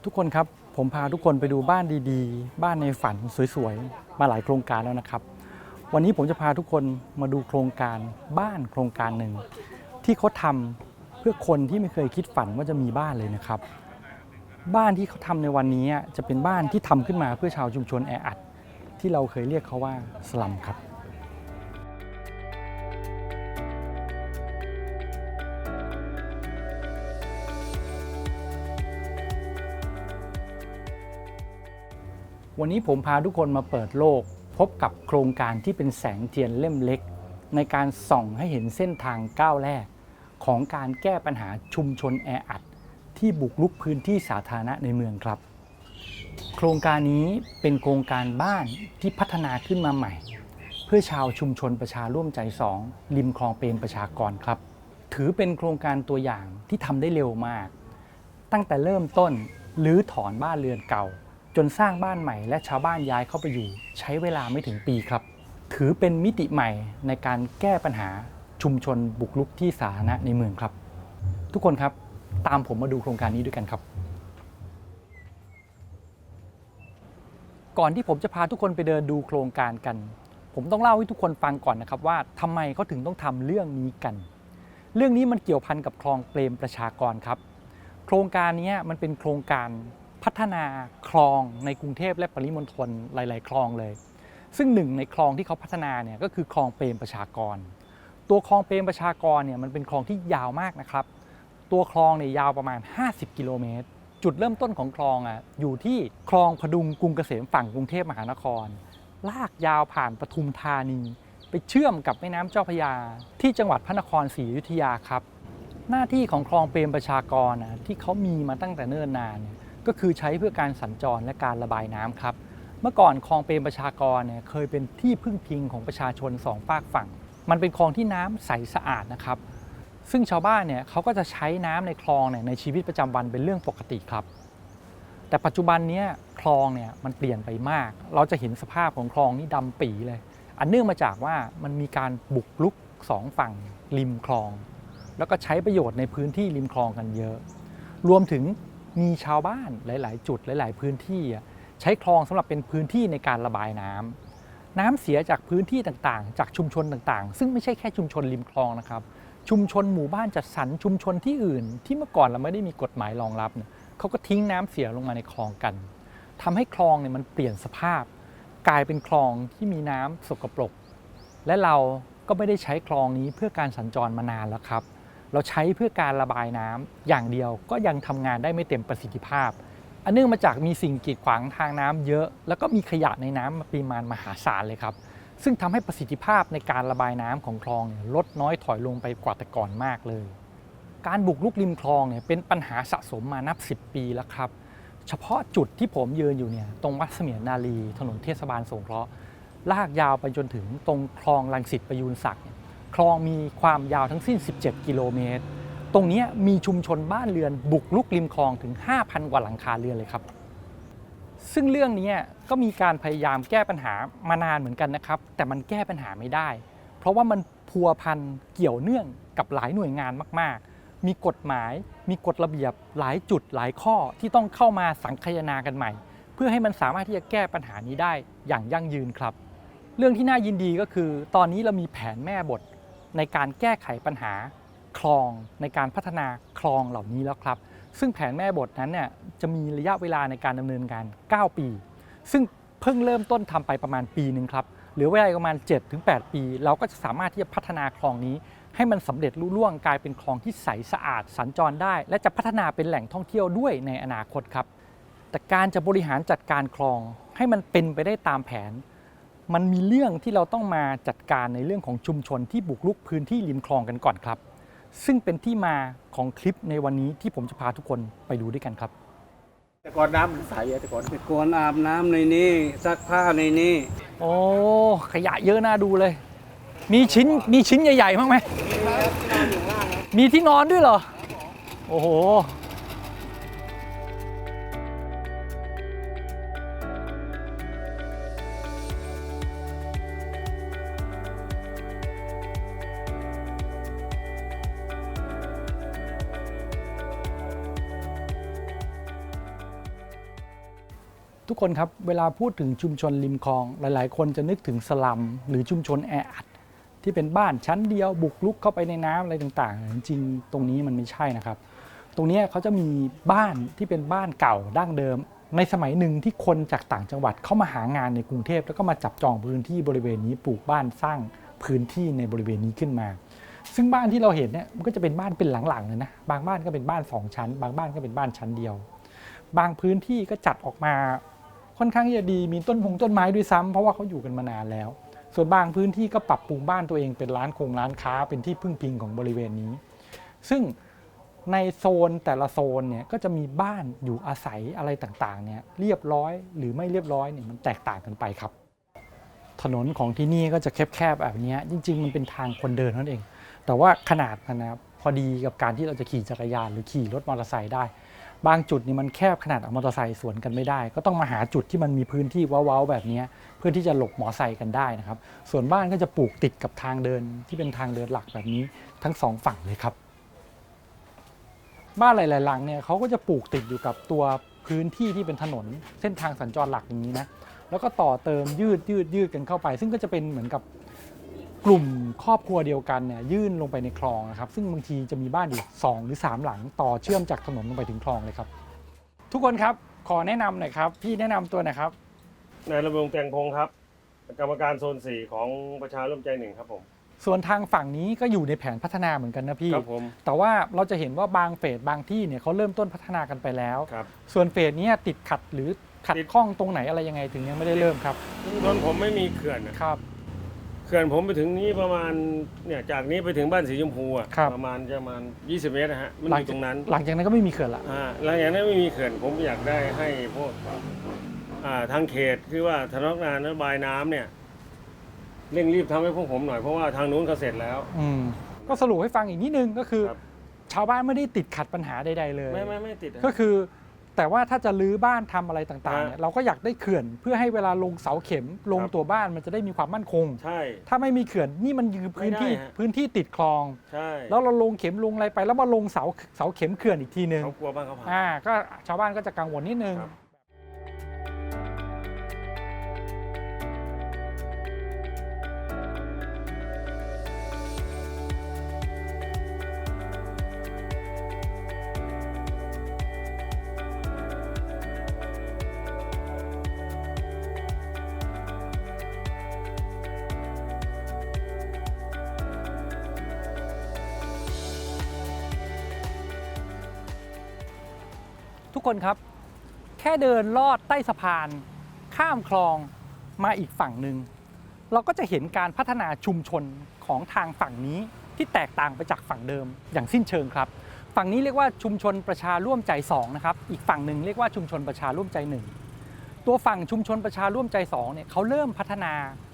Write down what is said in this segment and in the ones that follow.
ทุกคนครับผมพาทุกคนไปดูบ้านดีๆบ้านในฝันสวยๆมาหลายโครงการแล้วนะครับวันนี้ผมจะพาทุกคนมาดูโครงการบ้านโครงการหนึ่งที่เขาทำเพื่อคนที่ไม่เคยคิดฝันว่าจะมีบ้านเลยนะครับบ้านที่เขาทำในวันนี้จะเป็นบ้านที่ทำขึ้นมาเพื่อชาวชุมชนแออัดที่เราเคยเรียกเขาว่าสลัมครับวันนี้ผมพาทุกคนมาเปิดโลกพบกับโครงการที่เป็นแสงเทียนเล่มเล็กในการส่องให้เห็นเส้นทางก้าวแรกของการแก้ปัญหาชุมชนแออัดที่บุกรุกพื้นที่สาธารณะในเมืองครับโครงการนี้เป็นโครงการบ้านที่พัฒนาขึ้นมาใหม่เพื่อชาวชุมชนประชาร่วมใจ2ริมคลองเปรมประชากรครับถือเป็นโครงการตัวอย่างที่ทำได้เร็วมากตั้งแต่เริ่มต้นรื้อถอนบ้านเรือนเก่าจนสร้างบ้านใหม่และชาวบ้านย้ายเข้าไปอยู่ใช้เวลาไม่ถึงปีครับถือเป็นมิติใหม่ในการแก้ปัญหาชุมชนบุกรุกที่สาธารณะในเมืองครับทุกคนครับตามผมมาดูโครงการนี้ด้วยกันครับก่อนที่ผมจะพาทุกคนไปเดินดูโครงการกันผมต้องเล่าให้ทุกคนฟังก่อนนะครับว่าทำไมเขาถึงต้องทำเรื่องนี้กันเรื่องนี้มันเกี่ยวพันกับคลองเปรมประชากรครับโครงการนี้มันเป็นโครงการพัฒนาคลองในกรุงเทพและปริมณฑลหลายๆคลองเลยซึ่งหนึ่งในคลองที่เขาพัฒนาเนี่ยก็คือคลองเปรมประชากรตัวคลองเปรมประชากรเนี่ยมันเป็นคลองที่ยาวมากนะครับตัวคลองเนี่ยยาวประมาณ50 กิโลเมตรจุดเริ่มต้นของคลองอยู่ที่คลองพดุงกรุงเกษมฝั่งกรุงเทพมหานครลากยาวผ่านปทุมธานีไปเชื่อมกับแม่น้ำเจ้าพระยาที่จังหวัดพระนครศรีอยุธยาครับหน้าที่ของคลองเปรมประชากรที่เขามีมาตั้งแต่เนิ่นนานก็คือใช้เพื่อการสัญจรและการระบายน้ำครับเมื่อก่อนคลองเปรมประชากรเคยเป็นที่พึ่งพิงของประชาชน2 ฝากฝั่งมันเป็นคลองที่น้ำใสสะอาดนะครับซึ่งชาวบ้านเขาก็จะใช้น้ำในคลองในชีวิตประจำวันเป็นเรื่องปกติครับแต่ปัจจุบันนี้คลองมันเปลี่ยนไปมากเราจะเห็นสภาพของคลองนี่ดำปี่เลยอันเนื่องมาจากว่ามันมีการบุกรุก2 ฝั่งริมคลองแล้วก็ใช้ประโยชน์ในพื้นที่ริมคลองกันเยอะรวมถึงมีชาวบ้านหลายๆจุดหลายๆพื้นที่ใช้คลองสำหรับเป็นพื้นที่ในการระบายน้ำเสียจากพื้นที่ต่างๆจากชุมชนต่างๆซึ่งไม่ใช่แค่ชุมชนริมคลองนะครับชุมชนหมู่บ้านจัดสรรชุมชนที่อื่นที่เมื่อก่อนเราไม่ได้มีกฎหมายรองรับเขาก็ทิ้งน้ำเสียลงมาในคลองกันทำให้คลองมันเปลี่ยนสภาพกลายเป็นคลองที่มีน้ำสกปรกและเราก็ไม่ได้ใช้คลองนี้เพื่อการสัญจรมานานแล้วครับเราใช้เพื่อการระบายน้ำอย่างเดียวก็ยังทำงานได้ไม่เต็มประสิทธิภาพอันเนื่องมาจากมีสิ่งกีดขวางทางน้ำเยอะแล้วก็มีขยะในน้ำปริมาณมหาศาลเลยครับซึ่งทำให้ประสิทธิภาพในการระบายน้ำของคลองลดน้อยถอยลงไปกว่าแต่ก่อนมากเลยการบุกรุกริมคลองเป็นปัญหาสะสมมานับ10 ปีแล้วครับเฉพาะจุดที่ผมยืนอยู่ตรงวัดเสมียนนารีถนนเทศบาลสงเคราะห์ลากยาวไปจนถึงตรงคลองรังสิตประยูรศักดิ์คลองมีความยาวทั้งสิ้น17 กิโลเมตรตรงนี้มีชุมชนบ้านเรือนบุกรุกริมคลองถึง 5,000 กว่าหลังคาเรือนเลยครับซึ่งเรื่องนี้ก็มีการพยายามแก้ปัญหามานานเหมือนกันนะครับแต่มันแก้ปัญหาไม่ได้เพราะว่ามันพัวพันเกี่ยวเนื่องกับหลายหน่วยงานมากๆมีกฎหมายมีกฎระเบียบหลายจุดหลายข้อที่ต้องเข้ามาสังคายนากันใหม่เพื่อให้มันสามารถที่จะแก้ปัญหานี้ได้อย่างยั่งยืนครับเรื่องที่น่ายินดีก็คือตอนนี้เรามีแผนแม่บทในการแก้ไขปัญหาคลองในการพัฒนาคลองเหล่านี้แล้วครับซึ่งแผนแม่บทนั้นจะมีระยะเวลาในการดำเนินการ9 ปีซึ่งเพิ่งเริ่มต้นทำไปประมาณปีนึงครับเหลือเวลาประมาณ 7-8 ปีเราก็จะสามารถที่จะพัฒนาคลองนี้ให้มันสำเร็จลุล่วงกลายเป็นคลองที่ใสสะอาดสัญจรได้และจะพัฒนาเป็นแหล่งท่องเที่ยวด้วยในอนาคตครับแต่การจะบริหารจัดการคลองให้มันเป็นไปได้ตามแผนมันมีเรื่องที่เราต้องมาจัดการในเรื่องของชุมชนที่บุกรุกพื้นที่ริมคลองกันก่อนครับซึ่งเป็นที่มาของคลิปในวันนี้ที่ผมจะพาทุกคนไปดูด้วยกันครับแต่ก่อนน้ำมันใสแต่ก่อนอาบน้ำในนี้ซักผ้าในนี้โอ้ขยะเยอะน่าดูเลยมีชิ้นใหญ่ๆมั้งไหมมีที่นอนด้วยเหรอโอ้โห ทุกคนครับเวลาพูดถึงชุมชนริมคลองหลายๆ คนจะนึกถึงสลัมหรือชุมชนแออัดที่เป็นบ้านชั้นเดียวบุกรุกเข้าไปในน้ำอะไรต่างๆจริงๆตรงนี้มันไม่ใช่นะครับตรงนี้เขาจะมีบ้านที่เป็นบ้านเก่าดั้งเดิมในสมัยหนึ่งที่คนจากต่างจังหวัดเข้ามาหางานในกรุงเทพแล้วก็มาจับจองพื้นที่บริเวณนี้ปลูกบ้านสร้างพื้นที่ในบริเวณนี้ขึ้นมาซึ่งบ้านที่เราเห็นเนี่ยมันก็จะเป็นบ้านเป็นหลังๆเลยนะบางบ้านก็เป็นบ้าน2ชั้นบางบ้านก็เป็นบ้านชั้นเดียวบางพื้นที่ก็จัดออกมาค่อนข้างจะดีมีต้นไม้ด้วยซ้ำเพราะว่าเขาอยู่กันมานานแล้วส่วนบางพื้นที่ก็ปรับปรุงบ้านตัวเองเป็นร้านค้าเป็นที่พึ่งพิงของบริเวณนี้ซึ่งในโซนแต่ละโซนเนี่ยก็จะมีบ้านอยู่อาศัยอะไรต่างๆเนี่ยเรียบร้อยหรือไม่เรียบร้อยเนี่ยมันแตกต่างกันไปครับถนนของที่นี่ก็จะแคบๆแบบนี้จริงๆมันเป็นทางคนเดินนั่นเองแต่ว่าขนาดมันนะพอดีกับการที่เราจะขี่จักรยานหรือขี่รถมอเตอร์ไซค์ได้บางจุดนี่มันแคบขนาดเอามอเตอร์ไซค์สวนกันไม่ได้ก็ต้องมาหาจุดที่มันมีพื้นที่เว้าๆแบบนี้เพื่อที่จะหลบมอเตอร์ไซค์กันได้นะครับส่วนบ้านก็จะปลูกติดกับทางเดินที่เป็นทางเดินหลักแบบนี้ทั้งสองฝั่งเลยครับบ้านหลายๆหลังเนี่ยเขาก็จะปลูกติดอยู่กับตัวพื้นที่ที่เป็นถนนเส้นทางสัญจรหลักอย่างนี้นะแล้วก็ต่อเติมยืดกันเข้าไปซึ่งก็จะเป็นเหมือนกับกลุ่มครอบครัวเดียวกันเนี่ยยื่นลงไปในคลองนะครับซึ่งบางทีจะมีบ้านอยู่2 หรือ 3 หลังต่อเชื่อมจากถนนลงไปถึงคลองเลยครับทุกคนครับขอแนะนำหน่อยครับพี่แนะนำตัวหน่อยครับ นายระเบิงแตงพงศ์ครับกรรมการโซน 4 ของประชาร่วมใจ1ครับผม ส่วนทางฝั่งนี้ก็อยู่ในแผนพัฒนาเหมือนกันนะพี่ ครับผม แต่ว่าเราจะเห็นว่าบางเฟสบางที่เนี่ยเขาเริ่มต้นพัฒนากันไปแล้ว ครับ ส่วนเฟสนี้ติดขัดหรือขัดข้องตรงไหนอะไรยังไงถึงยังไม่ได้เริ่มครับ ถนนผมไม่มีเขื่อนนะครับ เขื่อนผมไปถึงนี้ประมาณเนี่ยจากนี้ไปถึงบ้านสีชมพูอ่ะ ครับ ประมาณ20 เมตรนะฮะมันอยู่ตรงนั้น หลังจากนั้นก็ไม่มีเขื่อนละ หลังจากนั้นไม่มีเขื่อนผมอยากได้ให้พวกทางเขตคือว่าธนาคารระบายน้ำเนี่ยเร่งรีบทำให้พวกผมหน่อยเพราะว่าทางนู้นเขาเสร็จแล้ว ก็สรุปให้ฟังอีกนิดนึงก็คือ ครับ ชาวบ้านไม่ได้ติดขัดปัญหาใดๆเลย ไม่ติดนะ ก็คือแต่ว่าถ้าจะรื้อบ้านทำอะไรต่างๆเนี่ยเราก็อยากได้เขื่อนเพื่อให้เวลาลงเสาเข็มลง ครับ ตัวบ้านมันจะได้มีความมั่นคง ใช่ ถ้าไม่มีเขื่อนนี่มันคือพื้นที่ ไม่ได้ฮะ พื้นที่ติดคลอง ใช่ แล้วเราลงเข็มลงอะไรไปแล้วมาลงเสาเข็มเขื่อนอีกทีนึง เขากลัวบ้านเขาพัง ก็ชาวบ้านก็จะกังวลนิดนึง ครับ ทุกคนครับแค่เดินลอดใต้สะพานข้ามคลองมาอีกฝั่งหนึ่งเราก็จะเห็นการพัฒนาชุมชนของทางฝั่งนี้ที่แตกต่างไปจากฝั่งเดิมอย่างสิ้นเชิงครับฝั่งนี้เรียกว่าชุมชนประชาร่วมใจ2นะครับอีกฝั่งหนึ่งเรียกว่าชุมชนประชาร่วมใจ1ตัวฝั่งชุมชนประชาร่วมใจ2เนี่ยเขาเริ่มพัฒนา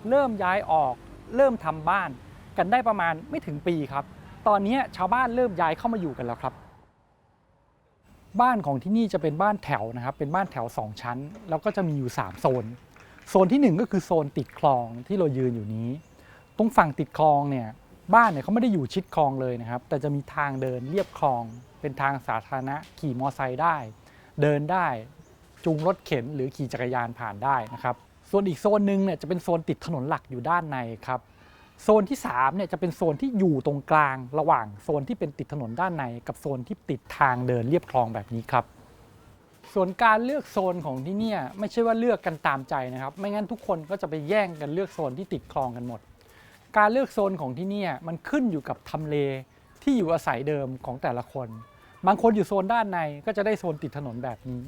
เริ่มย้ายออกเริ่มทำบ้านกันได้ประมาณไม่ถึงปีครับตอนนี้ชาวบ้านเริ่มย้ายเข้ามาอยู่กันแล้วครับบ้านของที่นี่จะเป็นบ้านแถวนะครับเป็นบ้านแถว2ชั้นแล้วก็จะมีอยู่3โซนโซนที่1ก็คือโซนติดคลองที่เรายืนอยู่นี้ตรงฝั่งติดคลองเนี่ยบ้านเนี่ยเขาไม่ได้อยู่ชิดคลองเลยนะครับแต่จะมีทางเดินเลียบคลองเป็นทางสาธารณะขี่มอไซค์ได้เดินได้จูงรถเข็นหรือขี่จักรยานผ่านได้นะครับส่วนอีกโซนหนึ่งเนี่ยจะเป็นโซนติดถนนหลักอยู่ด้านในครับโซนที่3เนี่ยจะเป็นโซนที่อยู่ตรงกลางระหว่างโซนที่เป็นติดถนนด้านในกับโซนที่ติดทางเดินเลียบคลองแบบนี้ครับส่วนการเลือกโซนของที่เนี่ยไม่ใช่ว่าเลือกกันตามใจนะครับไม่งั้นทุกคนก็จะไปแย่งกันเลือกโซนที่ติดคลองกันหมดการเลือกโซนของที่เนี่ยมันขึ้นอยู่กับทำเลที่อยู่อาศัยเดิมของแต่ละคนบางคนอยู่โซนด้านในก็จะได้โซนติดถนนแบบนี้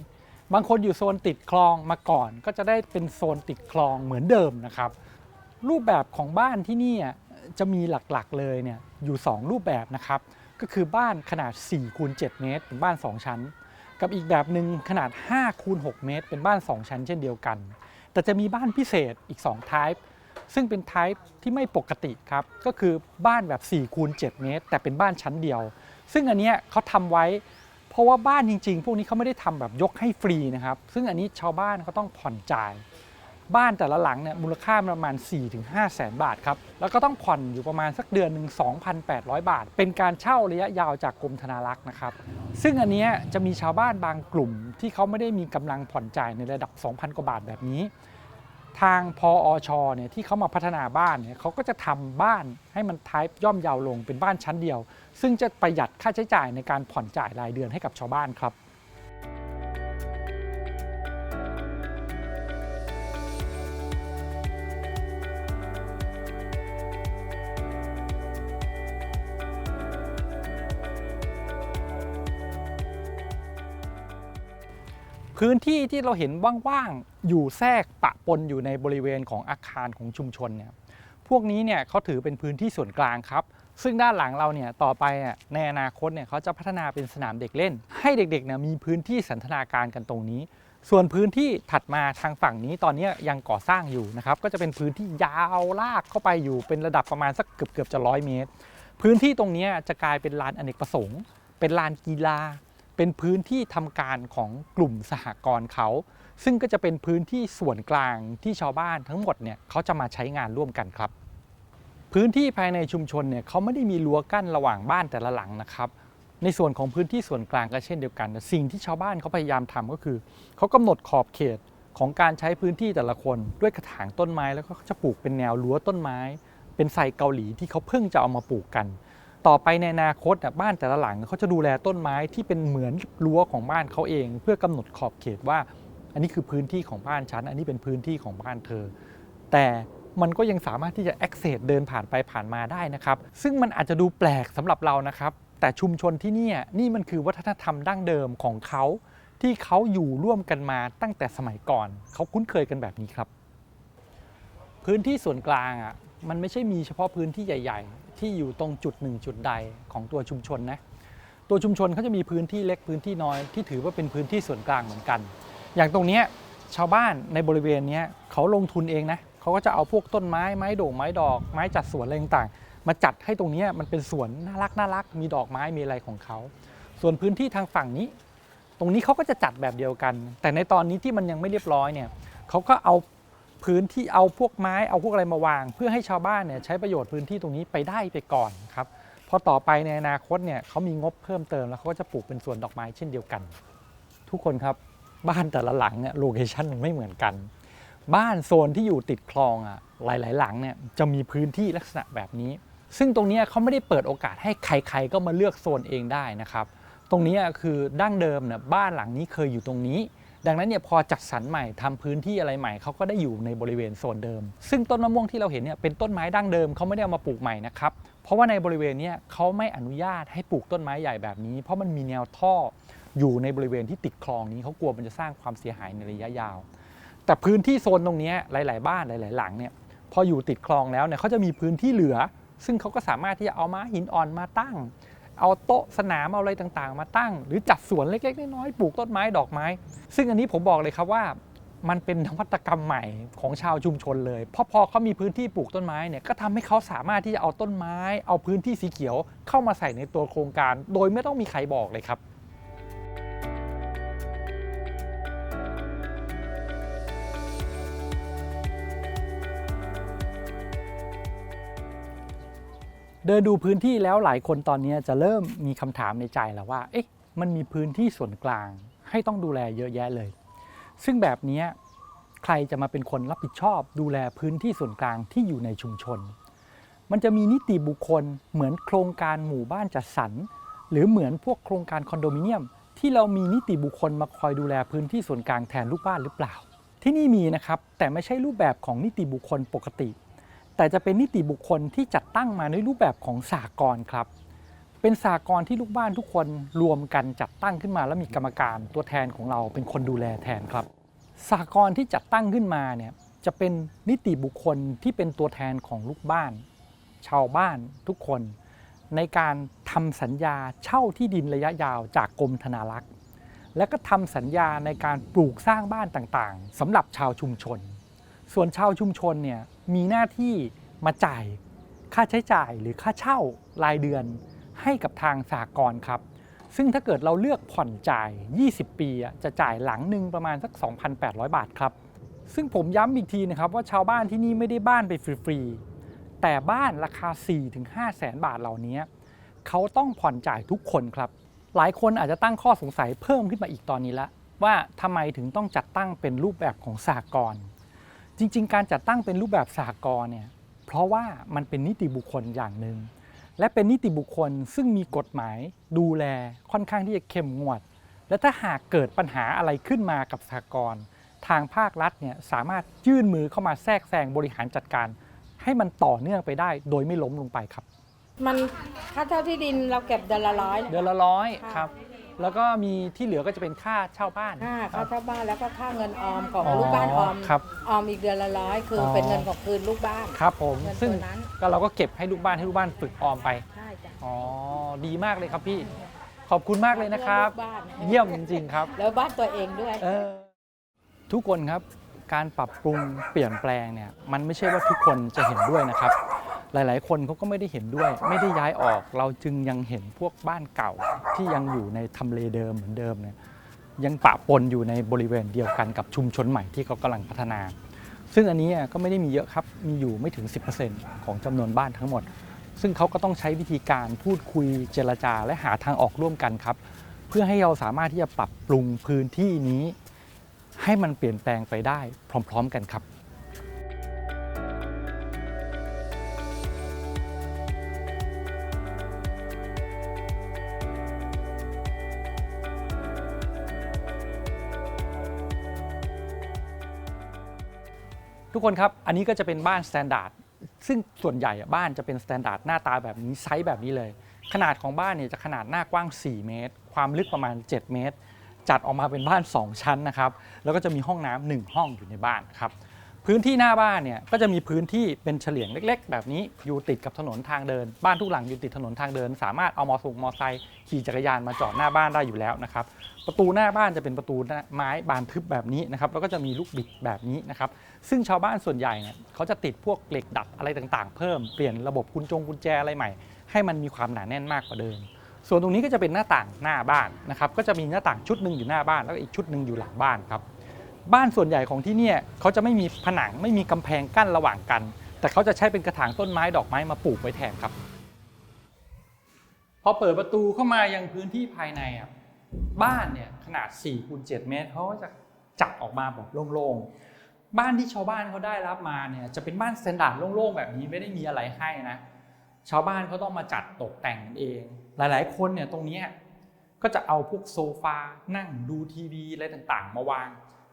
บางคนอยู่โซนติดคลองมาก่อนก็จะได้เป็นโซนติดคลองเหมือนเดิมนะครับรูปแบบของบ้านที่นี่จะมีหลักๆเลยเนี่ยอยู่2รูปแบบนะครับก็คือบ้านขนาด4คูณ7เมตรเป็นบ้าน2ชั้นกับอีกแบบหนึ่งขนาด5คูณ6เมตรเป็นบ้าน2ชั้นเช่นเดียวกันแต่จะมีบ้านพิเศษอีก2 type ซึ่งเป็น type ที่ไม่ปกติครับก็คือบ้านแบบ4คูณ7เมตรแต่เป็นบ้านชั้นเดียวซึ่งอันเนี้ยเขาทำไว้เพราะว่าบ้านจริงๆพวกนี้เขาไม่ได้ทำแบบยกให้ฟรีนะครับซึ่งอันนี้ชาวบ้านเขาต้องผ่อนจ่าย บ้านแต่ละหลังเนี่ยมูลค่าประมาณ 4-5 แสนบาทครับแล้วก็ต้องผ่อนอยู่ประมาณสักเดือนหนึ่ง 2,800 บาทเป็นการเช่าระยะยาวจากกรมธนารักษ์นะครับซึ่งอันเนี้ยจะมีชาวบ้านบางกลุ่มที่เขาไม่ได้มีกำลังผ่อนจ่ายในระดับ 2,000 กว่าบาทแบบนี้ทางพอชเนี่ยที่เขามาพัฒนาบ้านเนี่ยเขาก็จะทำบ้านให้มันไทป์ย่อมเยาวลงเป็นบ้านชั้นเดียวซึ่งจะประหยัดค่าใช้จ่ายในการผ่อนจ่ายรายเดือนให้กับชาวบ้านครับพื้นที่ที่เราเห็นว่างๆอยู่แทรกปะปนอยู่ในบริเวณของอาคารของชุมชนเนี่ยพวกนี้เนี่ยเขาถือเป็นพื้นที่ส่วนกลางครับซึ่งด้านหลังเราเนี่ยต่อไปในอนาคตเนี่ยเขาจะพัฒนาเป็นสนามเด็กเล่นให้เด็กๆเนี่ยมีพื้นที่สันทนาการกันตรงนี้ส่วนพื้นที่ถัดมาทางฝั่งนี้ตอนนี้ยังก่อสร้างอยู่นะครับก็จะเป็นพื้นที่ยาวลากเข้าไปอยู่เป็นระดับประมาณสักเกือบจะ100 เมตรพื้นที่ตรงนี้จะกลายเป็นลานอเนกประสงค์เป็นลานกีฬาเป็นพื้นที่ทำการของกลุ่มสหกรณ์เขาซึ่งก็จะเป็นพื้นที่ส่วนกลางที่ชาวบ้านทั้งหมดเนี่ยเขาจะมาใช้งานร่วมกันครับพื้นที่ภายในชุมชนเนี่ยเขาไม่ได้มีรั้วกั้นระหว่างบ้านแต่ละหลังนะครับในส่วนของพื้นที่ส่วนกลางก็เช่นเดียวกันสิ่งที่ชาวบ้านเขาพยายามทำก็คือเขากำหนดขอบเขตของการใช้พื้นที่แต่ละคนด้วยกระถางต้นไม้แล้วก็จะปลูกเป็นแนวรั้วต้นไม้เป็นไทรเกาหลีที่เขาเพิ่งจะเอามาปลูกกันต่อไปในอนาคตบ้านแต่ละหลังเขาจะดูแลต้นไม้ที่เป็นเหมือนรั้วของบ้านเขาเองเพื่อกำหนดขอบเขตว่าอันนี้คือพื้นที่ของบ้านฉันอันนี้เป็นพื้นที่ของบ้านเธอแต่มันก็ยังสามารถที่จะ access เดินผ่านไปผ่านมาได้นะครับซึ่งมันอาจจะดูแปลกสำหรับเรานะครับแต่ชุมชนที่นี่มันคือวัฒนธรรมดั้งเดิมของเขาที่เขาอยู่ร่วมกันมาตั้งแต่สมัยก่อนเขาคุ้นเคยกันแบบนี้ครับพื้นที่ส่วนกลางมันไม่ใช่มีเฉพาะพื้นที่ใหญ่ๆที่อยู่ตรงจุดหนึ่งจุดใดของตัวชุมชนนะตัวชุมชนเขาจะมีพื้นที่เล็กพื้นที่น้อยที่ถือว่าเป็นพื้นที่ส่วนกลางเหมือนกันอย่างตรงนี้ชาวบ้านในบริเวณนี้เขาลงทุนเองนะเขาก็จะเอาพวกต้นไม้ไม้โด่งไม้ดอกไม้จัดสวนอะไรต่างๆมาจัดให้ตรงนี้มันเป็นสวนน่ารักมีดอกไม้มีอะไรของเขาส่วนพื้นที่ทางฝั่งนี้ตรงนี้เขาก็จะจัดแบบเดียวกันแต่ในตอนนี้ที่มันยังไม่เรียบร้อยเนี่ยเขาก็เอาพื้นที่เอาพวกไม้เอาพวกอะไรมาวางเพื่อให้ชาวบ้านเนี่ยใช้ประโยชน์พื้นที่ตรงนี้ไปก่อนครับพอต่อไปในอนาคตเนี่ยเขามีงบเพิ่มเติมแล้วเขาก็จะปลูกเป็นสวนดอกไม้เช่นเดียวกันทุกคนครับบ้านแต่ละหลังเนี่ยโลเคชั่นมันไม่เหมือนกันบ้านโซนที่อยู่ติดคลองหลายๆหลังเนี่ยจะมีพื้นที่ลักษณะแบบนี้ซึ่งตรงนี้เขาไม่ได้เปิดโอกาสให้ใครๆก็มาเลือกโซนเองได้นะครับตรงนี้คือดั้งเดิมเนี่ยบ้านหลังนี้เคยอยู่ตรงนี้ดังนั้นเนี่ยพอจัดสรรใหม่ทำพื้นที่อะไรใหม่เขาก็ได้อยู่ในบริเวณโซนเดิมซึ่งต้นมะม่วงที่เราเห็นเนี่ยเป็นต้นไม้ดั้งเดิมเขาไม่ได้เอามาปลูกใหม่นะครับเพราะว่าในบริเวณนี้เขาไม่อนุญาตให้ปลูกต้นไม้ใหญ่แบบนี้เพราะมันมีแนวท่ออยู่ในบริเวณที่ติดคลองนี้เขากลัวมันจะสร้างความเสียหายในระยะยาวแต่พื้นที่โซนตรงนี้หลายๆบ้านหลายๆหลังเนี่ยพออยู่ติดคลองแล้วเนี่ยเขาจะมีพื้นที่เหลือซึ่งเขาก็สามารถที่จะเอาม้าหินอ่อนมาตั้งเอาโต๊ะสนามเอาอะไรต่างๆมาตั้งหรือจัดสวนเล็กๆน้อยๆปลูกต้นไม้ดอกไม้ซึ่งอันนี้ผมบอกเลยครับว่ามันเป็นนวัตกรรมใหม่ของชาวชุมชนเลยเพราะพอเขามีพื้นที่ปลูกต้นไม้เนี่ยก็ทำให้เขาสามารถที่จะเอาต้นไม้เอาพื้นที่สีเขียวเข้ามาใส่ในตัวโครงการโดยไม่ต้องมีใครบอกเลยครับเดินดูพื้นที่แล้วหลายคนตอนนี้จะเริ่มมีคำถามในใจแล้วว่าเอ๊ะมันมีพื้นที่ส่วนกลางให้ต้องดูแลเยอะแยะเลยซึ่งแบบนี้ใครจะมาเป็นคนรับผิดชอบดูแลพื้นที่ส่วนกลางที่อยู่ในชุมชนมันจะมีนิติบุคคลเหมือนโครงการหมู่บ้านจัดสรรหรือเหมือนพวกโครงการคอนโดมิเนียมที่เรามีนิติบุคคลมาคอยดูแลพื้นที่ส่วนกลางแทนลูกบ้านหรือเปล่าที่นี่มีนะครับแต่ไม่ใช่รูปแบบของนิติบุคคลปกติแต่จะเป็นนิติบุคคลที่จัดตั้งมาในรูปแบบของสหกรณ์ครับเป็นสหกรณ์ที่ลูกบ้านทุกคนรวมกันจัดตั้งขึ้นมาแล้วมีกรรมการตัวแทนของเราเป็นคนดูแลแทนครับสหกรณ์ที่จัดตั้งขึ้นมาเนี่ยจะเป็นนิติบุคคลที่เป็นตัวแทนของลูกบ้านชาวบ้านทุกคนในการทำสัญญาเช่าที่ดินระยะยาวจากกรมธนารักษ์และก็ทำสัญญาในการปลูกสร้างบ้านต่างๆสำหรับชาวชุมชนส่วนชาวชุมชนเนี่ยมีหน้าที่มาจ่ายค่าใช้จ่ายหรือค่าเช่ารายเดือนให้กับทางสหกรณ์ครับซึ่งถ้าเกิดเราเลือกผ่อนจ่าย20 ปีจะจ่ายหลังหนึ่งประมาณสัก 2,800 บาทครับ ซึ่งผมย้ำอีกทีนะครับว่าชาวบ้านที่นี่ไม่ได้บ้านไปฟรีๆแต่บ้านราคา 4-5 แสนบาทเหล่านี้เขาต้องผ่อนจ่ายทุกคนครับหลายคนอาจจะตั้งข้อสงสัยเพิ่มขึ้นมาอีกตอนนี้ละว่าทำไมถึงต้องจัดตั้งเป็นรูปแบบของสหกรณ์จริงๆการจัดตั้งเป็นรูปแบบสหกรณ์เนี่ยเพราะว่ามันเป็นนิติบุคคลอย่างหนึ่งและเป็นนิติบุคคลซึ่งมีกฎหมายดูแลค่อนข้างที่จะเข้มงวดและถ้าหากเกิดปัญหาอะไรขึ้นมากับสหกรณ์ทางภาครัฐเนี่ยสามารถยื่นมือเข้ามาแทรกแซงบริหารจัดการให้มันต่อเนื่องไปได้โดยไม่ล้มลงไปครับ มันค่าเช่าที่ดินเราเก็บเดือนละร้อย เดือนละ100ครับแล้วก็มีที่เหลือก็จะเป็นค่าเช่าบ้าน ค่าเช่าบ้านแล้วก็ค่าเงินออมของลูกบ้านออม ครับ ออมอีกเดือนละร้อยคือเป็นเงินของคืนลูกบ้าน ครับผม เงิน ซึ่ง ตัวนั้น ก็เราก็เก็บให้ลูกบ้านฝึกออมไป ใช่จ้ะ อ๋อดีมากเลยครับพี่ขอบคุณมากเลยนะครับ ลูกบ้าน เยี่ยมจริงๆครับ แล้วบ้านตัวเองด้วย ทุกคนครับการปรับปรุงเปลี่ยนแปลงเนี่ยมันไม่ใช่ว่าทุกคนจะเห็นด้วยนะครับหลายๆคนเขาก็ไม่ได้เห็นด้วยไม่ได้ย้ายออกเราจึงยังเห็นพวกบ้านเก่าที่ยังอยู่ในทำเลเดิมเหมือนเดิมเนี่ยยังปะปนอยู่ในบริเวณเดียวกันกับชุมชนใหม่ที่เขากำลังพัฒนาซึ่งอันนี้ก็ไม่ได้มีเยอะครับมีอยู่ไม่ถึง 10% ของจำนวนบ้านทั้งหมดซึ่งเขาก็ต้องใช้วิธีการพูดคุยเจรจาและหาทางออกร่วมกันครับเพื่อให้เราสามารถที่จะปรับปรุงพื้นที่นี้ให้มันเปลี่ยนแปลงไปได้พร้อมๆกันครับทุกคนครับอันนี้ก็จะเป็นบ้านสแตนดาร์ดซึ่งส่วนใหญ่บ้านจะเป็นสแตนดาร์ดหน้าตาแบบนี้ไซส์แบบนี้เลยขนาดของบ้านเนี่ยจะขนาดหน้ากว้าง4 เมตรความลึกประมาณ7 เมตรจัดออกมาเป็นบ้าน2 ชั้นนะครับแล้วก็จะมีห้องน้ำ1 ห้องอยู่ในบ้านครับพื้นที่หน้าบ้านเนี่ยก็จะมีพื้นที่เป็นเฉลียงเล็กๆแบบนี้อยู่ติดกับถนนทางเดินบ้านทุกหลังอยู่ติดถนนทางเดินสามารถเอามอไซค์ขี่จักรยานมาจอดหน้าบ้านได้อยู่แล้วนะครับประตูหน้าบ้านจะเป็นประตูไม้บานทึบแบบนี้นะครับแล้วก็จะมีลูกบิดแบบนี้นะครับซึ่งชาวบ้านส่วนใหญ่เนี่ยเขาจะติดพวกเหล็กดัดอะไรต่างๆเพิ่มเปลี่ยนระบบกุญแจอะไรใหม่ให้มันมีความหนาแน่นมากกว่าเดิมส่วนตรงนี้ก็จะเป็นหน้าต่างหน้าบ้านนะครับก็จะมีหน้าต่างชุดหนึ่งอยู่หน้าบ้านแล้วก็อีกชุดหนึ่งอยู่หลังบ้านครับบ้านส่วนใหญ่ของที่เนี่ยเขาจะไม่มีผนังไม่มีกำแพงกั้นระหว่างกันแต่เขาจะใช้เป็นกระถางต้นไม้ดอกไม้มาปลูกไว้แทนครับพอเปิดประตูเข้ามายังพื้นที่ภายในบ้านเนี่ยขนาด 4x7 เมตรเขาก็จะจัดออกมาแบบโล่งๆบ้านที่ชาวบ้านเขาได้รับมาเนี่ยจะเป็นบ้านสแตนดาร์ดโล่งๆแบบนี้ไม่ได้มีอะไรให้นะชาวบ้านเขาต้องมาจัดตกแต่งเองหลายๆคนเนี่ยตรงนี้ก็จะเอาพวกโซฟานั่งดูทีวีอะไรต่างๆมาวาง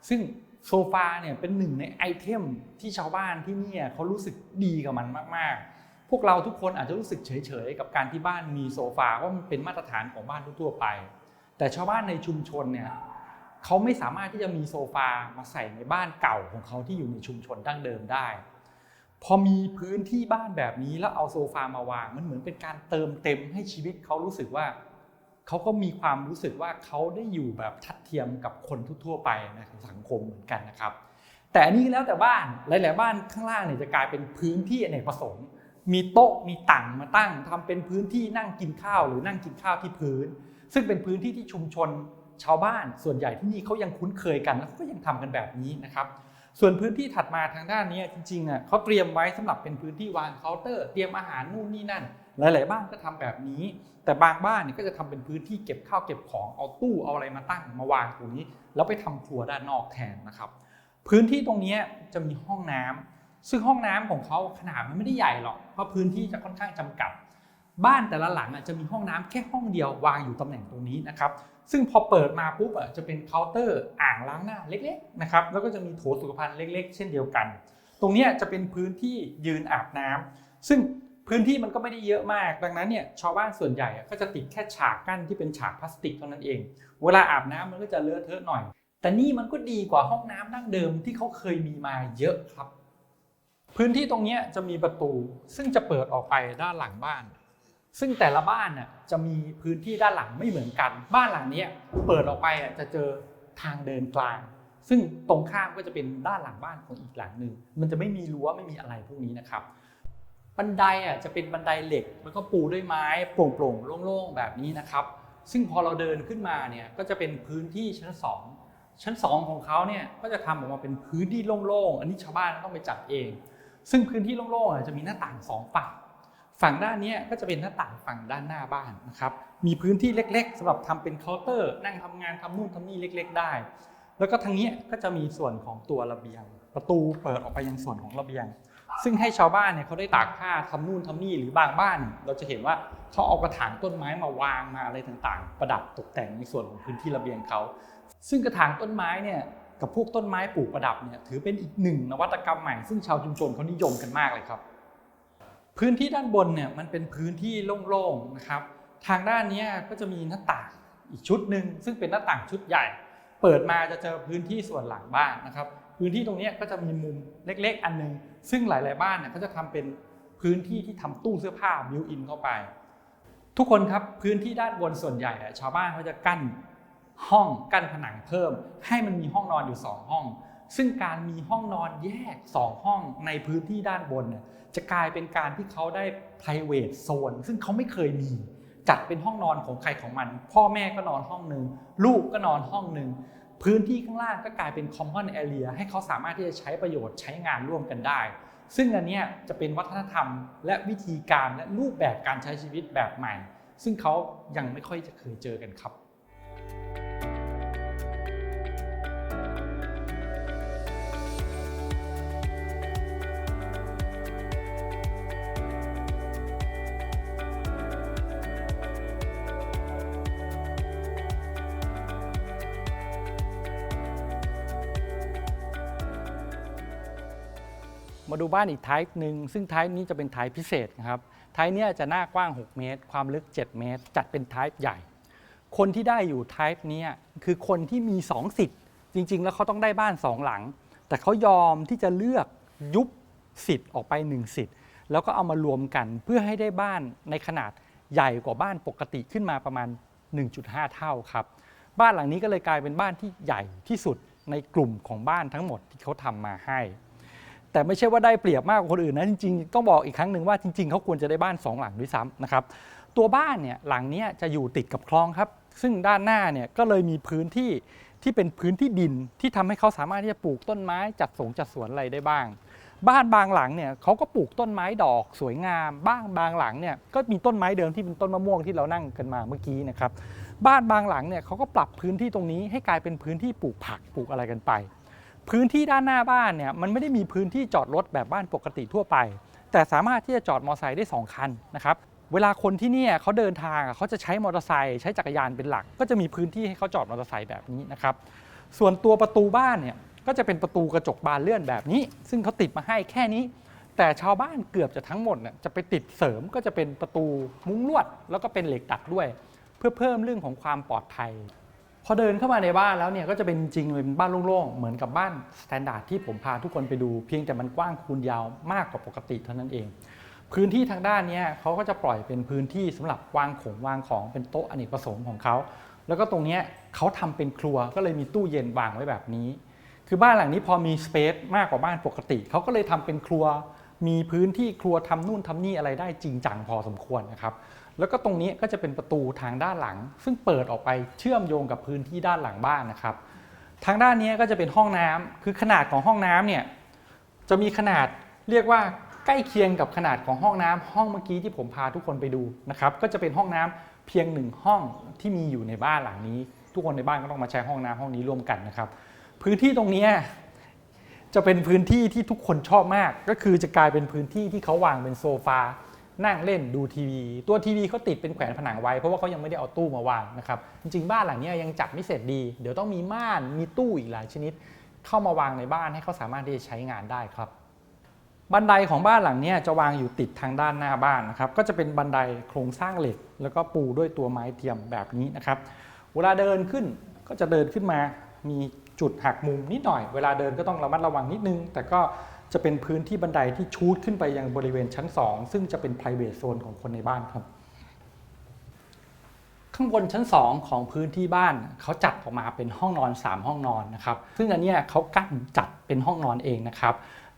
ซึ่งโซฟาเนี่ยเป็นหนึ่งในไอเทมที่ชาวบ้านที่นี่เขารู้สึกดีกับมันมากๆพวกเราทุกคนอาจจะรู้สึกเฉยๆกับการที่บ้านมีโซฟาว่ามันเป็นมาตรฐานของบ้านทั่วๆไปแต่ชาวบ้านในชุมชนเนี่ยเขาไม่สามารถที่จะมีโซฟามาใส่ในบ้านเก่าของเขาที่อยู่ในชุมชนดั้งเดิมได้พอมีพื้นที่บ้านแบบนี้แล้วเอาโซฟามาวางมันเหมือนเป็นการเติมเต็มให้ชีวิตเขารู้สึกว่าเขาก็มีความรู้สึกว่าเขาได้อยู่แบบทัดเทียมกับคนทั่วๆไปในสังคมเหมือนกันนะครับแต่อันนี้แล้วแต่บ้านหลายๆบ้านข้างล่างเนี่ยจะกลายเป็นพื้นที่อเนกประสงค์มีโต๊ะมีตั่งมาตั้งทำเป็นพื้นที่นั่งกินข้าวหรือนั่งกินข้าวที่พื้นซึ่งเป็นพื้นที่ที่ชุมชนชาวบ้านส่วนใหญ่ที่นี่เขายังคุ้นเคยกันแล้วก็ยังทำกันแบบนี้นะครับส่วนพื้นที่ถัดมาทางด้านนี้จริงๆเขาเตรียมไว้สำหรับเป็นพื้นที่วางเคาน์เตอร์เตรียมอาหารนู่นนี่นั่นหลายๆบ้านก็ทำแบบนี้แต่บางบ้านเนี่ยก็จะทำเป็นพื้นที่เก็บข้าวเก็บของเอาตู้เอาอะไรมาตั้งมาวางตรงนี้แล้วไปทำครัวด้านนอกแทนนะครับพื้นที่ตรงนี้จะมีห้องน้ำซึ่งห้องน้ำของเขาขนาดมันไม่ได้ใหญ่หรอกเพราะพื้นที่จะค่อนข้างจำกัดบ้านแต่ละหลังจะมีห้องน้ำแค่ห้องเดียววางอยู่ตำแหน่งตรงนี้นะครับซึ่งพอเปิดมาปุ๊บจะเป็นเคาน์เตอร์อ่างล้างหน้าเล็กๆนะครับแล้วก็จะมีโถสุขภัณฑ์เล็กๆเช่นเดียวกันตรงนี้จะเป็นพื้นที่ยืนอาบน้ำซึ่งพื้นที่มันก็ไม่ได้เยอะมากดังนั้นเนี่ยชาวบ้านส่วนใหญ่ก็จะติดแค่ฉากกั้นที่เป็นฉากพลาสติกเท่านั้นเองเวลาอาบน้ำมันก็จะเลอะเทอะหน่อยแต่นี่มันก็ดีกว่าห้องน้ำดั้งเดิมที่เขาเคยมีมาเยอะครับพื้นที่ตรงนี้จะมีประตูซึ่งจะเปิดออกไปด้านหลังบ้านซึ่งแต่ละบ้านจะมีพื้นที่ด้านหลังไม่เหมือนกันบ้านหลังนี้เปิดออกไปจะเจอทางเดินกลางซึ่งตรงข้ามก็จะเป็นด้านหลังบ้านของอีกหลังหนึ่งมันจะไม่มีรั้วไม่มีอะไรพวกนี้นะครับบันไดจะเป็นบันไดเหล็กแล้วก็ปูด้วยไม้โปร่งๆโล่งๆแบบนี้นะครับซึ่งพอเราเดินขึ้นมาเนี่ยก็จะเป็นพื้นที่ชั้น ชั้น2ของเขาเนี่ยก็จะทำออกมาเป็นพื้นที่โล่งๆอันนี้ชาวบ้านต้องไปจัดเองซึ่งพื้นที่โล่งๆจะมีหน้าต่าง2ฝั่งด้านนี้ก็จะเป็นหน้าต่างฝั่งด้านหน้าบ้านนะครับมีพื้นที่เล็กๆสำหรับทำเป็นเคาน์เตอร์นั่งทำงานทำนู่นทำนี่เล็กๆได้แล้วก็ทางนี้ก็จะมีส่วนของตัวระเบียงประตูเปิดออกไปยังส่วนของระเบียงซึ่งให้ชาวบ้านเนี่ยเขาได้ตากผ้าทำนู่นทำนี่หรือบางบ้านเราจะเห็นว่าเขาเอากระถางต้นไม้มาวางมาอะไรต่างๆประดับตกแต่งในส่วนของพื้นที่ระเบียงเขาซึ่งกระถางต้นไม้เนี่ยกับพวกต้นไม้ปลูกประดับเนี่ยถือเป็นอีกหนึ่งนวัตกรรมใหม่ซึ่งชาวชุมชนเขานิยมกันมากเลยครับพื้นที่ด้านบนเนี่ยมันเป็นพื้นที่โล่งๆนะครับทางด้านนี้ก็จะมีหน้าต่างอีกชุดหนึ่งซึ่งเป็นหน้าต่างชุดใหญ่เปิดมาจะเจอพื้นที่ส่วนหลังบ้านนะครับพื้นที่ตรงนี้ก็จะมีมุมเล็กๆอันนึงซึ่งหลายๆบ้านเนี่ยก็จะทำเป็นพื้นที่ที่ทำตู้เสื้อผ้าบิวอินเข้าไปทุกคนครับพื้นที่ด้านบนส่วนใหญ่ชาวบ้านเขาจะกั้นห้องกั้นผนังเพิ่มให้มันมีห้องนอนอยู่2ห้องซึ่งการมีห้องนอนแยก2ห้องในพื้นที่ด้านบนเนี่ยจะกลายเป็นการที่เขาได้ private zone ซึ่งเขาไม่เคยมีจัดเป็นห้องนอนของใครของมันพ่อแม่ก็นอนห้องนึงลูกก็นอนห้องนึงพื้นที่ข้างล่างก็กลายเป็น common area ให้เขาสามารถที่จะใช้ประโยชน์ใช้งานร่วมกันได้ซึ่งอันนี้จะเป็นวัฒนธรรมและวิธีการและรูปแบบการใช้ชีวิตแบบใหม่ซึ่งเขายังไม่ค่อยจะเคยเจอกันครับมาดูบ้านอีกไทป์หนึ่งซึ่งไทป์นี้จะเป็นไทป์พิเศษนะครับไทป์นี้จะหน้ากว้าง6เมตรความลึก7เมตรจัดเป็นไทป์ใหญ่คนที่ได้อยู่ไทป์นี้คือคนที่มี2สิทธิ์จริงๆแล้วเขาต้องได้บ้าน2หลังแต่เขายอมที่จะเลือกยุบสิทธิ์ออกไป1สิทธิ์แล้วก็เอามารวมกันเพื่อให้ได้บ้านในขนาดใหญ่กว่าบ้านปกติขึ้นมาประมาณ 1.5 เท่าครับบ้านหลังนี้ก็เลยกลายเป็นบ้านที่ใหญ่ที่สุดในกลุ่มของบ้านทั้งหมดที่เขาทำมาให้แต่ไม่ใช่ว่าได้เปรียบมากกว่าคนอื่นนะจริงๆต้องบอกอีกครั้งหนึ่งว่าจริงๆเขาควรจะได้บ้าน2หลังด้วยซ้ำนะครับตัวบ้านเนี่ยหลังนี้จะอยู่ติดกับคลองครับซึ่งด้านหน้าเนี่ยก็เลยมีพื้นที่ที่เป็นพื้นที่ดินที่ทำให้เขาสามารถที่จะปลูกต้นไม้จัดสวนอะไรได้บ้างบ้านบางหลังเนี่ยเขาก็ปลูกต้นไม้ดอกสวยงามบางหลังเนี่ยก็มีต้นไม้เดิมที่เป็นต้นมะม่วงที่เรานั่งกันมาเมื่อกี้นะครับบ้านบางหลังเนี่ยเขาก็ปรับพื้นที่ตรงนี้ให้กลายเป็นพื้นที่ปลูกผักปลูกอะไรกันไปพื้นที่ด้านหน้าบ้านเนี่ยมันไม่ได้มีพื้นที่จอดรถแบบบ้านปกติทั่วไปแต่สามารถที่จะจอดมอเตอร์ไซค์ได้2คันนะครับเวลาคนที่นี่เขาเดินทางเขาจะใช้มอเตอร์ไซค์ใช้จักรยานเป็นหลักก็จะมีพื้นที่ให้เขาจอดมอเตอร์ไซค์แบบนี้นะครับส่วนตัวประตูบ้านเนี่ยก็จะเป็นประตูกระจกบานเลื่อนแบบนี้ซึ่งเขาติดมาให้แค่นี้แต่ชาวบ้านเกือบจะทั้งหมดเนี่ยจะไปติดเสริมก็จะเป็นประตูมุ้งลวดแล้วก็เป็นเหล็กดัดด้วยเพื่อเพิ่มเรื่องของความปลอดภัยพอเดินเข้ามาในบ้านแล้วเนี่ยก็จะเป็นจริงเป็นบ้านโล่งๆเหมือนกับบ้านสแตนดาร์ดที่ผมพาทุกคนไปดูเพียงแต่มันกว้างคูณยาวมากกว่าปกติเท่านั้นเองพื้นที่ทางด้านนี้เขาก็จะปล่อยเป็นพื้นที่สำหรับวางของเป็นโต๊ะอเนกประสงค์ของเขาแล้วก็ตรงนี้เขาทำเป็นครัวก็เลยมีตู้เย็นวางไว้แบบนี้คือบ้านหลังนี้พอมีสเปซมากกว่าบ้านปกติเขาก็เลยทำเป็นครัวมีพื้นที่ครัวทำนู่นทำนี่อะไรได้จริงจังพอสมควรนะครับแล้วก็ตรงนี้ก็จะเป็นประตูทางด้านหลังซึ่งเปิดออกไปเชื่อมโยงกับพื้นที่ด้านหลังบ้านนะครับทางด้านนี้ก็จะเป็นห้องน้ำคือขนาดของห้องน้ำเนี่ยจะมีขนาดเรียกว่าใกล้เคียงกับขนาดของห้องน้ำห้องเมื่อกี้ที่ผมพาทุกคนไปดูนะครับก็จะเป็นห้องน้ำเพียง1ห้องที่มีอยู่ในบ้านหลังนี้ทุกคนในบ้านก็ต้องมาใช้ห้องน้ำห้องนี้ร่วมกันนะครับพื้นที่ตรงนี้จะเป็นพื้นที่ที่ทุกคนชอบมากก็คือจะกลายเป็นพื้นที่ที่เขาวางเป็นโซฟานั่งเล่นดูทีวีตัวทีวีเขาติดเป็นแขวนผนังไว้เพราะว่าเขายังไม่ได้เอาตู้มาวางนะครับจริงๆบ้านหลังนี้ยังจัดไม่เสร็จดีเดี๋ยวต้องมีม่านมีตู้อีกหลายชนิดเข้ามาวางในบ้านให้เขาสามารถที่จะใช้งานได้ครับบันไดของบ้านหลังนี้จะวางอยู่ติดทางด้านหน้าบ้านนะครับก็จะเป็นบันไดโครงสร้างเหล็กแล้วก็ปูด้วยตัวไม้เทียมแบบนี้นะครับเวลาเดินขึ้นก็จะเดินขึ้นมามีจุดหักมุมนิดหน่อยเวลาเดินก็ต้องระมัดระวังนิดนึงแต่ก็จะเป็นพื้นที่บันไดที่ชูดขึ้นไปยังบริเวณชั้น2ซึ่งจะเป็น private zone ของคนในบ้านครับข้างบนชั้น2ของพื้นที่บ้านเขาจัดออกมาเป็นห้องนอน3ห้องนอนนะครับซึ่งอันนี้เขากั้นจัดเป็นห้องนอนเองนะครับ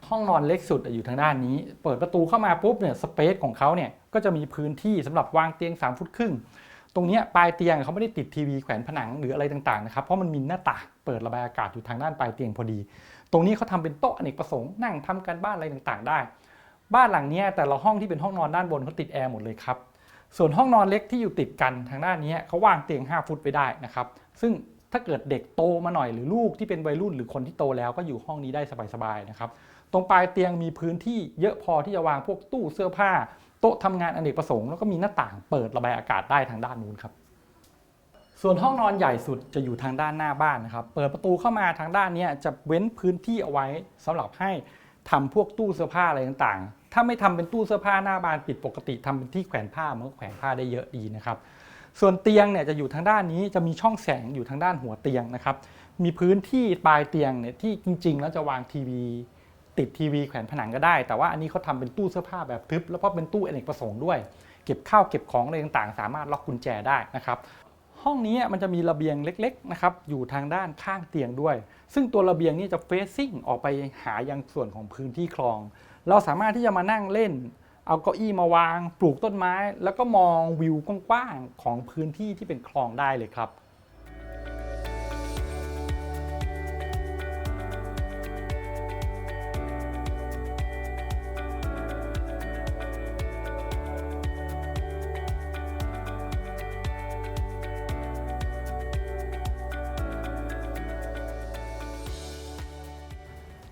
ห้องนอนเล็กสุดอยู่ทางด้านนี้เปิดประตูเข้ามาปุ๊บเนี่ยสเปซของเขาเนี่ยก็จะมีพื้นที่สำหรับวางเตียง3 ฟุตครึ่งตรงนี้ปลายเตียงเขาไม่ได้ติดทีวีแขวนผนังหรืออะไรต่างๆนะครับเพราะมันมีหน้าต่าง เปิดระบายอากาศอยู่ทางด้านปลายเตียงพอดีตรงนี้เขาทำเป็นโต๊ะอเนกประสงค์นั่งทำการบ้านอะไรต่างๆได้บ้านหลังนี้แต่ละห้องที่เป็นห้องนอนด้านบนเขาติดแอร์หมดเลยครับส่วนห้องนอนเล็กที่อยู่ติดกันทางด้านนี้เขาวางเตียง5 ฟุตไว้ได้นะครับซึ่งถ้าเกิดเด็กโตมาหน่อยหรือลูกที่เป็นวัยรุ่นหรือคนที่โตแล้วก็อยู่ห้องนี้ได้สบายๆนะครับตรงปลายเตียงมีพื้นที่เยอะพอที่จะวางพวกตู้เสื้อผ้าโต๊ะทำงานอเนกประสงค์แล้วก็มีหน้าต่างเปิดระบายอากาศได้ทางด้านนู้นครับส่วนห้องนอนใหญ่สุดจะอยู่ทางด้านหน้าบ้านนะครับเปิดประตูเข้ามาทางด้านนี้จะเว้นพื้นที่เอาไว้สำหรับให้ทำพวกตู้เสื้อผ้าอะไรต่างๆถ้าไม่ทำเป็นตู้เสื้อผ้าหน้าบ้านปิดปกติทำเป็นที่แขวนผ้ามันก็แขวนผ้าได้เยอะดีนะครับส่วนเตียงเนี่ยจะอยู่ทางด้านนี้จะมีช่องแสงอยู่ทางด้านหัวเตียงนะครับมีพื้นที่ปลายเตียงเนี่ยที่จริงๆแล้วจะวางทีวีติดทีวีแขวนผนังก็ได้แต่ว่าอันนี้เขาทำเป็นตู้เสื้อผ้าแบบทึบแล้วก็เป็นตู้อเนกประสงค์ด้วยเก็บข้าวเก็บของอะไรต่างๆสามารถล็อกกุญแจได้นะครับห้องนี้มันจะมีระเบียงเล็กๆนะครับอยู่ทางด้านข้างเตียงด้วยซึ่งตัวระเบียงนี้จะเฟซซิ่งออกไปหายังส่วนของพื้นที่คลองเราสามารถที่จะมานั่งเล่นเอาเก้าอี้มาวางปลูกต้นไม้แล้วก็มองวิวกว้างๆของพื้นที่ที่เป็นคลองได้เลยครับ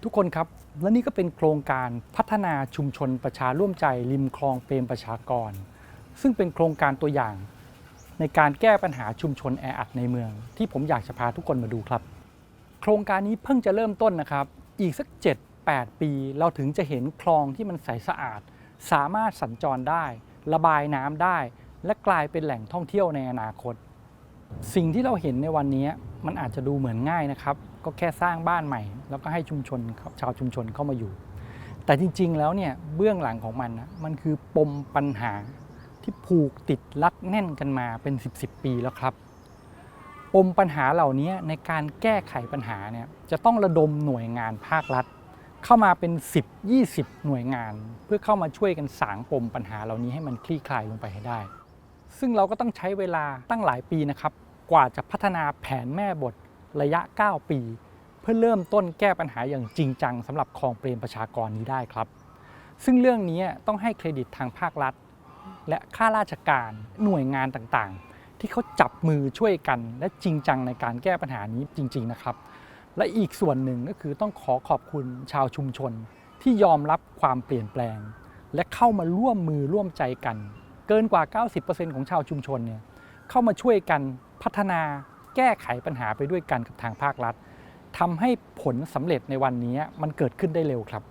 ทุกคนครับและนี่ก็เป็นโครงการพัฒนาชุมชนประชาร่วมใจริมคลองเปรมประชากรซึ่งเป็นโครงการตัวอย่างในการแก้ปัญหาชุมชนแออัดในเมืองที่ผมอยากจะพาทุกคนมาดูครับโครงการนี้เพิ่งจะเริ่มต้นนะครับอีกสัก 7-8 ปีเราถึงจะเห็นคลองที่มันใสสะอาดสามารถสัญจรได้ระบายน้ำได้และกลายเป็นแหล่งท่องเที่ยวในอนาคตสิ่งที่เราเห็นในวันนี้มันอาจจะดูเหมือนง่ายนะครับก็แค่สร้างบ้านใหม่แล้วก็ให้ชุมชนชาวชุมชนเข้ามาอยู่แต่จริงๆแล้วเนี่ยเบื้องหลังของมันนะมันคือปมปัญหาที่ผูกติดรัดแน่นกันมาเป็น10 ปีแล้วครับปมปัญหาเหล่านี้ในการแก้ไขปัญหาเนี่ยจะต้องระดมหน่วยงานภาครัฐเข้ามาเป็น10-20 หน่วยงานเพื่อเข้ามาช่วยกันสางปมปัญหาเหล่านี้ให้มันคลี่คลายลงไปให้ได้ซึ่งเราก็ต้องใช้เวลาตั้งหลายปีนะครับกว่าจะพัฒนาแผนแม่บทระยะ 9 ปีเพื่อเริ่มต้นแก้ปัญหาอย่างจริงจังสำหรับคลองเปรมประชากรนี้ได้ครับซึ่งเรื่องนี้ต้องให้เครดิตทางภาครัฐและข้าราชการหน่วยงานต่างๆที่เขาจับมือช่วยกันและจริงจังในการแก้ปัญหานี้จริงๆนะครับและอีกส่วนหนึ่งก็คือต้องขอบคุณชาวชุมชนที่ยอมรับความเปลี่ยนแปลงและเข้ามาร่วมมือร่วมใจกันเกินกว่า 90% ของชาวชุมชนเนี่ยเข้ามาช่วยกันพัฒนาแก้ไขปัญหาไปด้วยกันกับทางภาครัฐทำให้ผลสำเร็จในวันนี้มันเกิดขึ้นได้เร็วครับ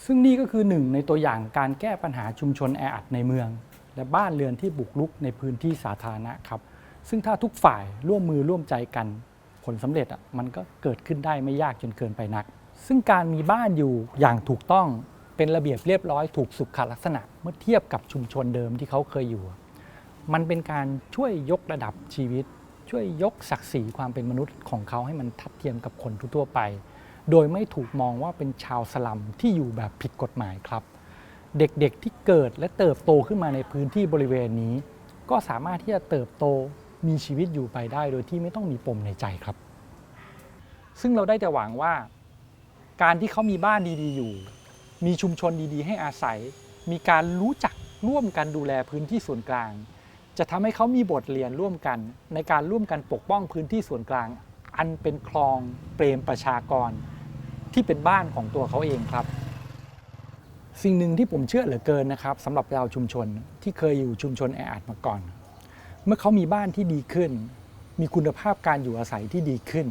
ซึ่งนี่ก็คือหนึ่งในตัวอย่างการแก้ปัญหาชุมชนแออัดในเมืองและบ้านเรือนที่บุกรุกในพื้นที่สาธารณะครับซึ่งถ้าทุกฝ่ายร่วมมือร่วมใจกันผลสำเร็จมันก็เกิดขึ้นได้ไม่ยากจนเกินไปนักซึ่งการมีบ้านอยู่อย่างถูกต้องเป็นระเบียบเรียบร้อยถูกสุขลักษณะเมื่อเทียบกับชุมชนเดิมที่เขาเคยอยู่มันเป็นการช่วยยกระดับชีวิตช่วยยกศักดิ์ศรีความเป็นมนุษย์ของเขาให้มันทัดเทียมกับคนทั่วไปโดยไม่ถูกมองว่าเป็นชาวสลัมที่อยู่แบบผิดกฎหมายครับเด็กๆที่เกิดและเติบโตขึ้นมาในพื้นที่บริเวณนี้ก็สามารถที่จะเติบโตมีชีวิตอยู่ไปได้โดยที่ไม่ต้องมีปมในใจครับซึ่งเราได้แต่หวังว่าการที่เขามีบ้านดีๆอยู่มีชุมชนดีๆให้อาศัยมีการรู้จักร่วมกันดูแลพื้นที่ส่วนกลางจะทำให้เขามีบทเรียนร่วมกันในการร่วมกันปกป้องพื้นที่ส่วนกลางอันเป็นคลองเปรมประชากรที่เป็นบ้านของตัวเขาเองครับสิ่งหนึ่งที่ผมเชื่อเหลือเกินนะครับสำหรับชาวชุมชนที่เคยอยู่ชุมชนแออัดมาก่อนเมื่อเขามีบ้านที่ดีขึ้นมีคุณภาพการอยู่อาศัยที่ดีขึ้น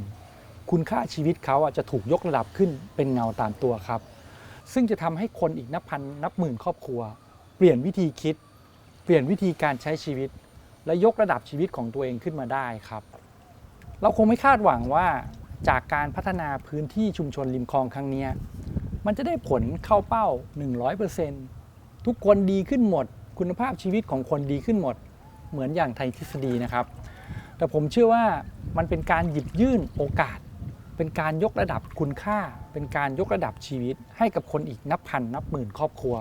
คุณค่าชีวิตเขาจะถูกยกระดับขึ้นเป็นเงาตามตัวครับซึ่งจะทำให้คนอีกนับพันนับหมื่นครอบครัวเปลี่ยนวิธีคิดเปลี่ยนวิธีการใช้ชีวิตและยกระดับชีวิตของตัวเองขึ้นมาได้ครับเราคงไม่คาดหวังว่าจากการพัฒนาพื้นที่ชุมชนริมคลองครั้งนี้มันจะได้ผลเข้าเป้า 100% ทุกคนดีขึ้นหมดคุณภาพชีวิตของคนดีขึ้นหมดเหมือนอย่างไทยทฤษฎีนะครับแต่ผมเชื่อว่ามันเป็นการหยิบยื่นโอกาสเป็นการยกระดับคุณค่าเป็นการยกระดับชีวิตให้กับคนอีกนับพันนับหมื่นครอบครัว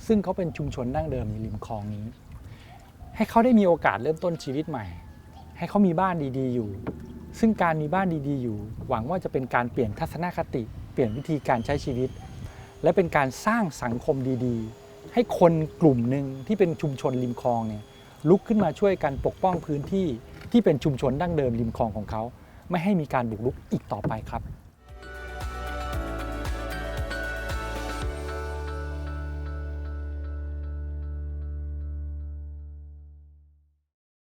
ซึ่งเขาเป็นชุมชนดั้งเดิมในริมคลองนี้ให้เขาได้มีโอกาสเริ่มต้นชีวิตใหม่ให้เขามีบ้านดีๆอยู่ ซึ่งการมีบ้านดีๆอยู่หวังว่าจะเป็นการเปลี่ยนทัศนคติ เปลี่ยนวิธีการใช้ชีวิต และเป็นการสร้างสังคมดีๆ ให้คนกลุ่มหนึ่งที่เป็นชุมชนริมคลองเนี่ยลุกขึ้นมาช่วยกันปกป้องพื้นที่ที่เป็นชุมชนดั้งเดิมริมคลองของเขาไม่ให้มีการบุกรุกอีกต่อไปครับ